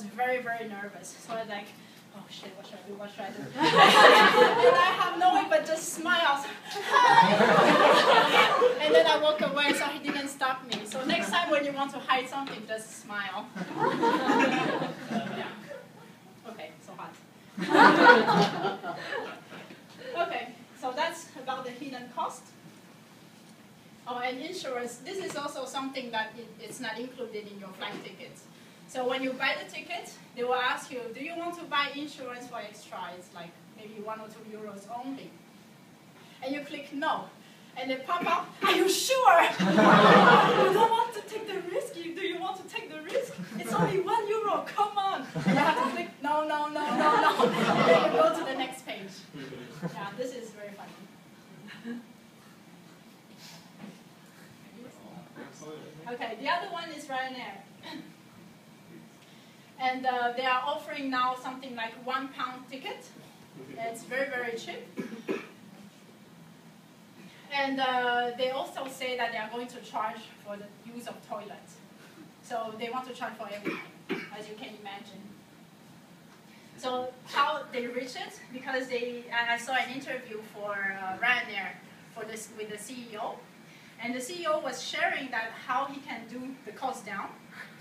very, very nervous. So I was like, oh shit, what should I do? What should I do? And I have no way but just smile. And then I walk away, so he didn't stop me. So next time when you want to hide something, just smile. Yeah. Okay, so hot. Okay, so that's about the hidden cost. Oh, and insurance. This is also something that it's not included in your flight tickets. So when you buy the ticket, they will ask you, do you want to buy insurance for extra? It's like maybe 1 or 2 euros only. And you click no. And they pop up, are you sure? You don't want to take the risk? Do you want to take the risk? It's only 1 euro, come on. And you have to click no, no, no, no, no. And then you go to the next page. Yeah, this is very funny. Okay, the other one is Ryanair. And they are offering now something like £1 ticket. It's very, very cheap. And they also say that they are going to charge for the use of toilets. So they want to charge for everything, as you can imagine. So how they reach it? Because I saw an interview for Ryanair with the CEO. And the CEO was sharing that how he can do the cost down.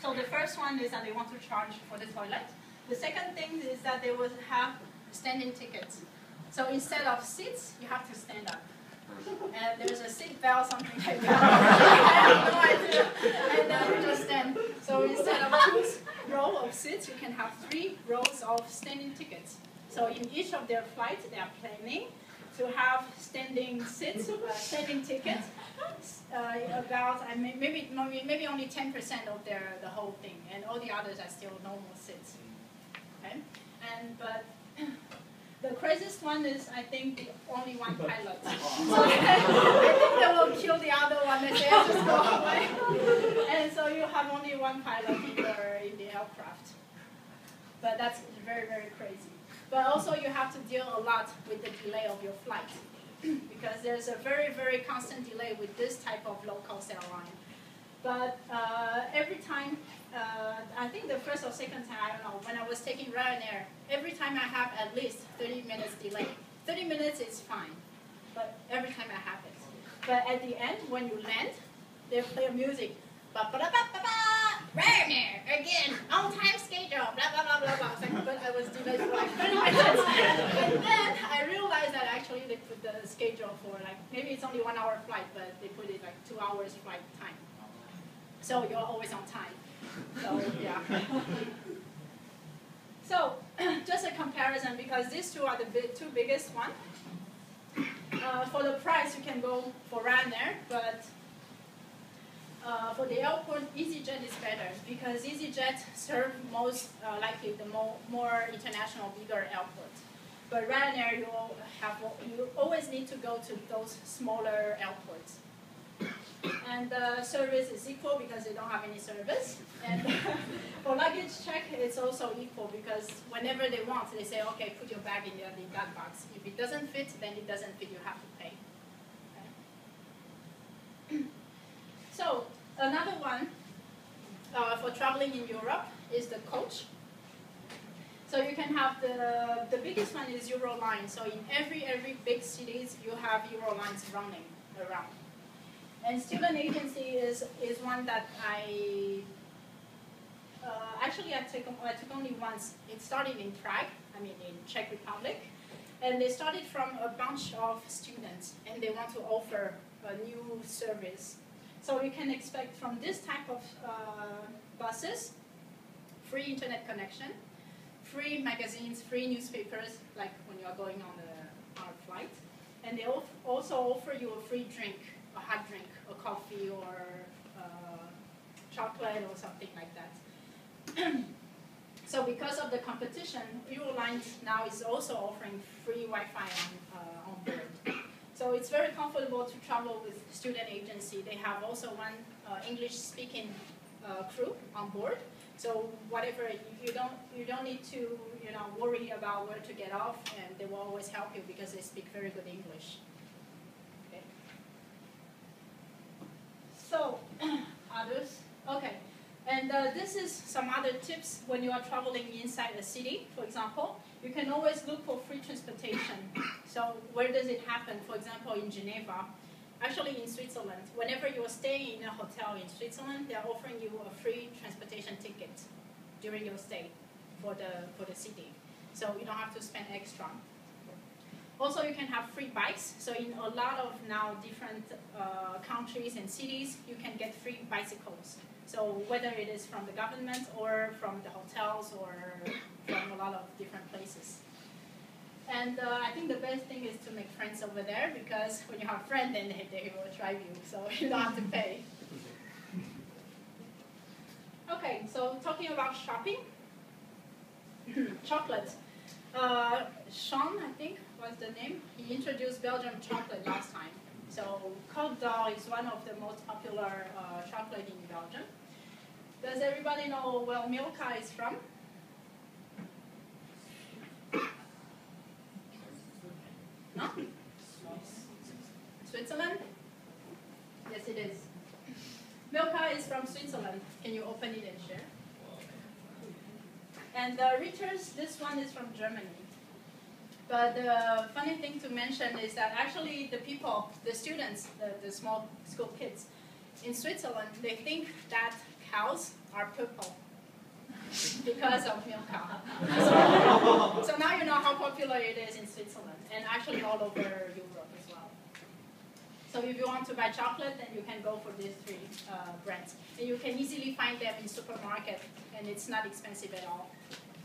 So the first one is that they want to charge for the toilet. The second thing is that they will have standing tickets. So instead of seats, you have to stand up. And there's a seat belt, something like that. I have no idea. And then you just stand. So instead of 2 rows of seats, you can have 3 rows of standing tickets. So in each of their flights, they are planning to have standing seats, standing tickets. About maybe only 10% of the whole thing, and all the others are still normal seats. Okay, but the craziest one is I think only 1 pilot. So I think they will kill the other one and say just go away. And so you have only 1 pilot in the aircraft. But that's very, very crazy. But also you have to deal a lot with the delay of your flight. Because there's a very, very constant delay with this type of low-cost airline. But every time, I think the first or second time, I don't know, when I was taking Ryanair, every time I have at least 30 minutes delay. 30 minutes is fine, but every time I have it. But at the end, when you land, they play music. Ba-ba-da-ba-ba-ba! Ryanair, again, on-time schedule, blah, blah, blah, blah, blah. Like, but I was delayed for like 30 minutes. And then I realized that actually they put the schedule for like, maybe it's only 1 hour flight, but they put it like 2 hours flight time. So you're always on time. So, yeah. So, just a comparison, because these two are the 2 biggest ones. For the price, you can go for Ryanair, but for the airport, EasyJet is better because EasyJet serves most likely the more international, bigger airports. But Ryanair, you always need to go to those smaller airports. And the service is equal because they don't have any service. And for luggage check, it's also equal because whenever they want, they say, okay, put your bag in that box. If it doesn't fit, then it doesn't fit, you have to pay. Okay. So another one for traveling in Europe is the coach. So you can have the biggest one is Euroline. So in every big cities, you have Eurolines running around. And student agency is one that I took only once. It started in Prague, in Czech Republic, and they started from a bunch of students, and they want to offer a new service. So you can expect from this type of buses, free internet connection, free magazines, free newspapers, like when you are going on our flight, and they also offer you a free drink, a hot drink, a coffee or chocolate or something like that. So because of the competition, Eurolines now is also offering free Wi-Fi on board. So it's very comfortable to travel with student agency. They have also one English-speaking crew on board. So whatever you don't need to worry about where to get off, and they will always help you because they speak very good English. Okay. So others, okay, and this is some other tips when you are traveling inside a city, for example. You can always look for free transportation. So where does it happen? For example, in Geneva. Actually, in Switzerland, whenever you are staying in a hotel in Switzerland, they are offering you a free transportation ticket during your stay for the city. So you don't have to spend extra. Also, you can have free bikes. So in a lot of now different countries and cities, you can get free bicycles. So whether it is from the government or from the hotels or from a lot of different places. And I think the best thing is to make friends over there, because when you have a friend, then they will drive you, so you don't have to pay. Okay, so talking about shopping. Chocolate. Sean, I think, was the name. He introduced Belgian chocolate last time. So Côte d'Or is one of the most popular chocolate in Belgium. Does everybody know where Milka is from? No? Switzerland? Yes, it is. Milka is from Switzerland. Can you open it and share? And Ritters, this one is from Germany. But the funny thing to mention is that actually the people, the students, the small school kids in Switzerland, they think that cows are purple because of Milka. So now you know how popular it is in Switzerland and actually all over Europe as well. So if you want to buy chocolate, then you can go for these three brands. And you can easily find them in supermarket, and it's not expensive at all.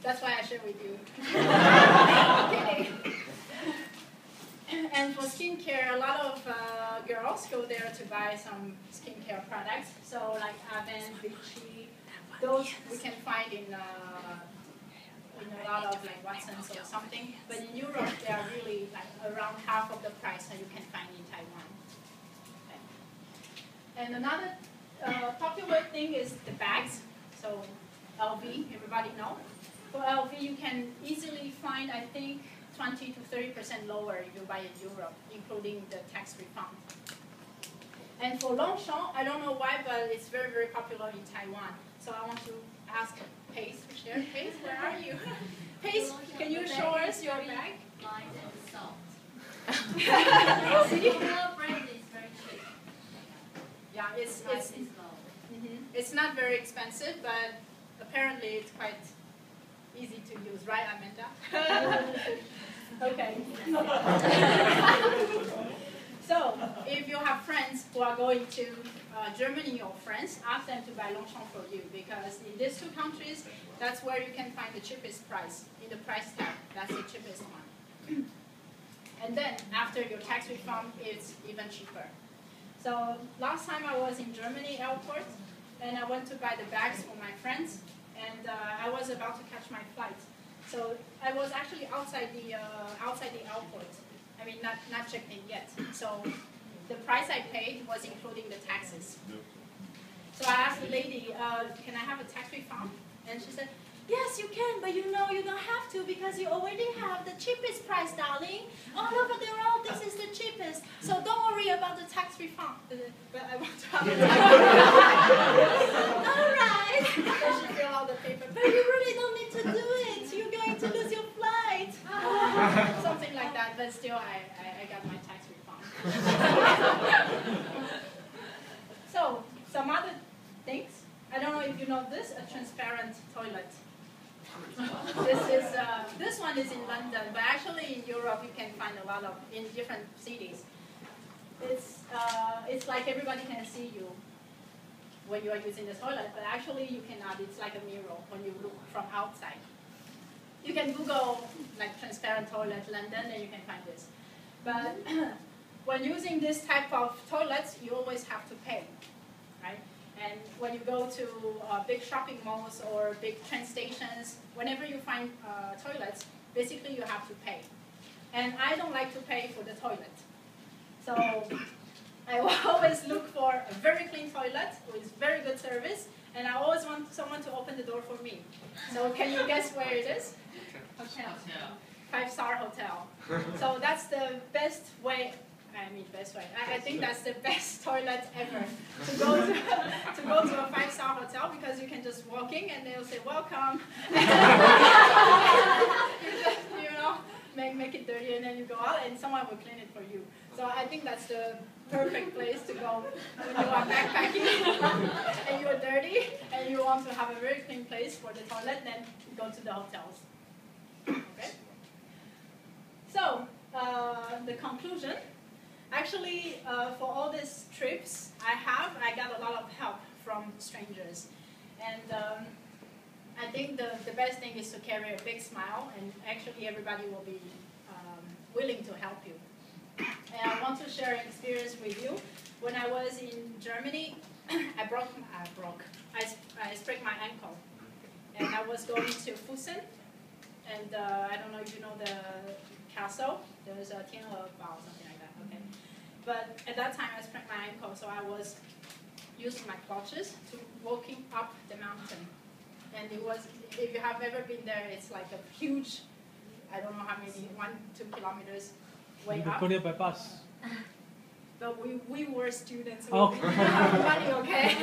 That's why I share with you. Kidding. And for skincare, a lot of girls go there to buy some skincare products. So like Avon, Vichy, those we can find in a lot of like Watsons or something. But in Europe, they are really like around half of the price that you can find in Taiwan. Okay. And another popular thing is the bags. So LV, everybody know. For LV, you can easily find, I think, 20 to 30% lower if you buy in Europe, including the tax refund. And for Longchamp, I don't know why, but it's very, very popular in Taiwan. So I want to ask Pace to share. Pace, where are you? Pace, can you show us your bag? Light and soft. See? The brand is very cheap. Yeah, it's low. It's not very expensive, but apparently it's quite easy to use, right, Amanda? Okay. So, if you have friends who are going to Germany or France, ask them to buy Longchamp for you, because in these two countries, that's where you can find the cheapest price. In the price tag, that's the cheapest one. And then, after your tax refund, it's even cheaper. So, last time I was in Germany airport, and I went to buy the bags for my friends, and I was about to catch my flight. So I was actually outside the airport. I mean, not checked in yet. So the price I paid was including the taxes. So I asked the lady, can I have a tax refund? And she said, yes, you can, but you know you don't have to, because you already have the cheapest price, darling. All over the world, this is the cheapest. So don't worry about the tax refund. But I want to have a tax refund. All right. And she filled out the paper. But you really don't need to do it. You're going to lose your flight. Something like that. But still, I got my tax refund. So some other things. I don't know if you know this, a transparent toilet. This one is in London, but actually in Europe you can find a lot of in different cities. It's like everybody can see you when you are using the toilet, but actually you cannot. It's like a mirror when you look from outside. You can Google like transparent toilet London and you can find this. But when using this type of toilets, you always have to pay, right? And when you go to big shopping malls or big train stations, whenever you find toilets, basically you have to pay. And I don't like to pay for the toilet. So I will always look for a very clean toilet with very good service, and I always want someone to open the door for me. So can you guess where it is? Hotel. 5-star hotel. So that's the best way I mean, best way. I think that's the best toilet ever to go to a 5-star hotel, because you can just walk in and they'll say welcome. You know, make it dirty, and then you go out and someone will clean it for you. So I think that's the perfect place to go when you are backpacking and you're dirty and you want to have a very clean place for the toilet. Then go to the hotels. Okay. So the conclusion. Actually, for all these trips I got a lot of help from strangers. And I think the best thing is to carry a big smile, and actually everybody will be willing to help you. And I want to share an experience with you. When I was in Germany, I sprained my ankle. And I was going to Fusen, and I don't know if you know the castle. There's a Tianhebao, something like that. Okay. But at that time I sprained my ankle, so I was using my crutches to walking up the mountain. And it was, if you have ever been there, it's like a huge, I don't know how many, 1-2 kilometers way You up. could go there by bus. But we were students, so Oh. we didn't have money, okay?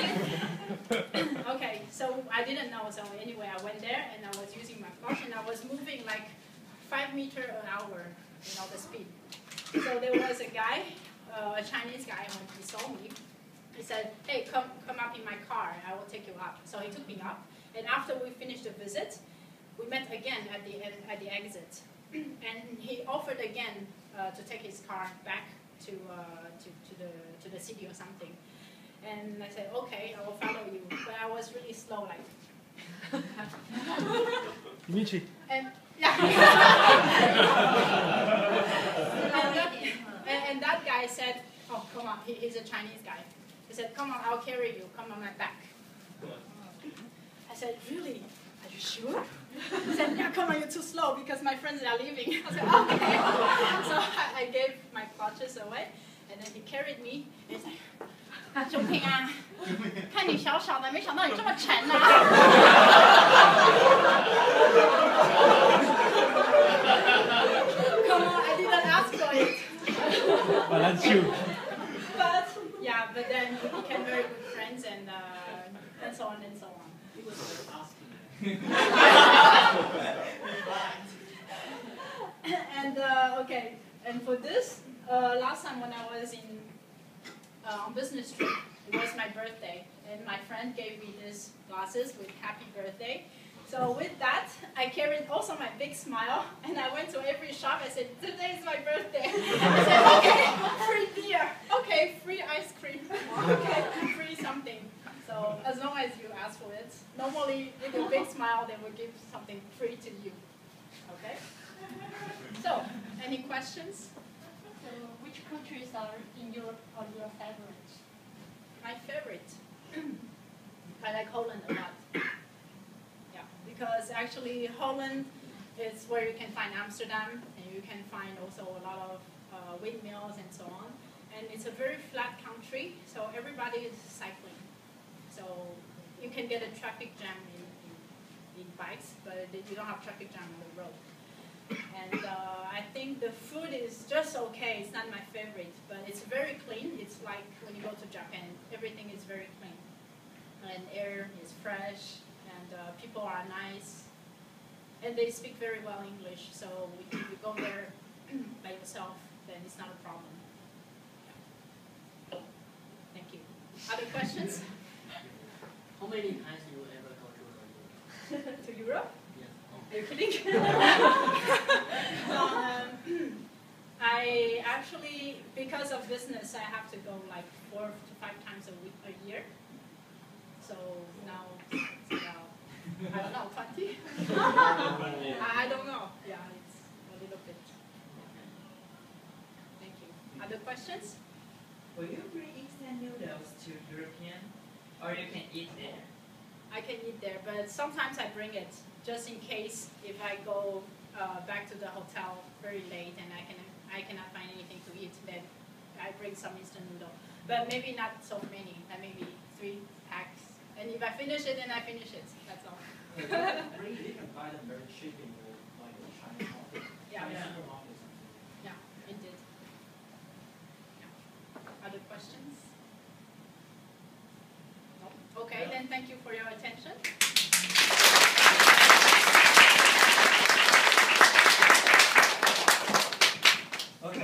Okay, so I didn't know, so anyway, I went there and I was using my clutch and I was moving like 5 meters an hour, you know, the speed. So there was a guy, a Chinese guy, when he saw me, he said, hey, come up in my car, I will take you up. So he took me up, and after we finished the visit, we met again at the exit. And he offered again to take his car back to the city or something. And I said, okay, I will follow you. But I was really slow, like. Dimitri. And yeah. and that guy said, oh, come on, he's a Chinese guy. He said, come on, I'll carry you, come on my back. I said, really? Are you sure? He said, yeah, come on, you're too slow because my friends are leaving. I said, okay. So I gave my clutches away, and then he carried me, and he's like, 钟平啊，看你小小的，没想到你这么沉啊。Come on, I didn't ask for it. Well, that's you. But yeah, but then we became very good friends, and so on and so on. He was just asking. And okay, and for this, last time when I was on business trip, it was my birthday, and my friend gave me these glasses with happy birthday. So with that, I carried also my big smile, and I went to every shop. I said, today is my birthday. I said, okay, free beer. Okay, free ice cream. Okay, free something. So as long as you ask for it, normally with a big smile, they will give something free to you. Okay? So, any questions? So, which countries are in Europe are your favorite? My favorite? I like Holland a lot. Yeah, because actually Holland is where you can find Amsterdam, and you can find also a lot of windmills and so on. And it's a very flat country, so everybody is cycling. So you can get a traffic jam in bikes, but you don't have traffic jam on the road. And I think the food is just okay. It's not my favorite, but it's very clean. It's like when you go to Japan, everything is very clean. And air is fresh, and people are nice. And they speak very well English, so if you go there by yourself, then it's not a problem. Thank you. Other questions? How many times you ever go to Europe? To Europe? Yes. Are you kidding? I actually, because of business, I have to go like 4 to 5 times a year. So now it's about, I don't know, 20? I don't know. Yeah, it's a little bit. Thank you. Other questions? Will you bring instant noodles to European, or you can eat there? I can eat there, but sometimes I bring it just in case if I go back to the hotel very late and I cannot find anything to eat, then I bring some instant noodle. But maybe not so many, maybe 3 packs. And if I finish it, then I finish it. That's all. Really, you can buy them very cheap in the Chinese market. Yeah. Chinese supermarket or something. Yeah, it did. questions? No? Okay, then thank you for your attention.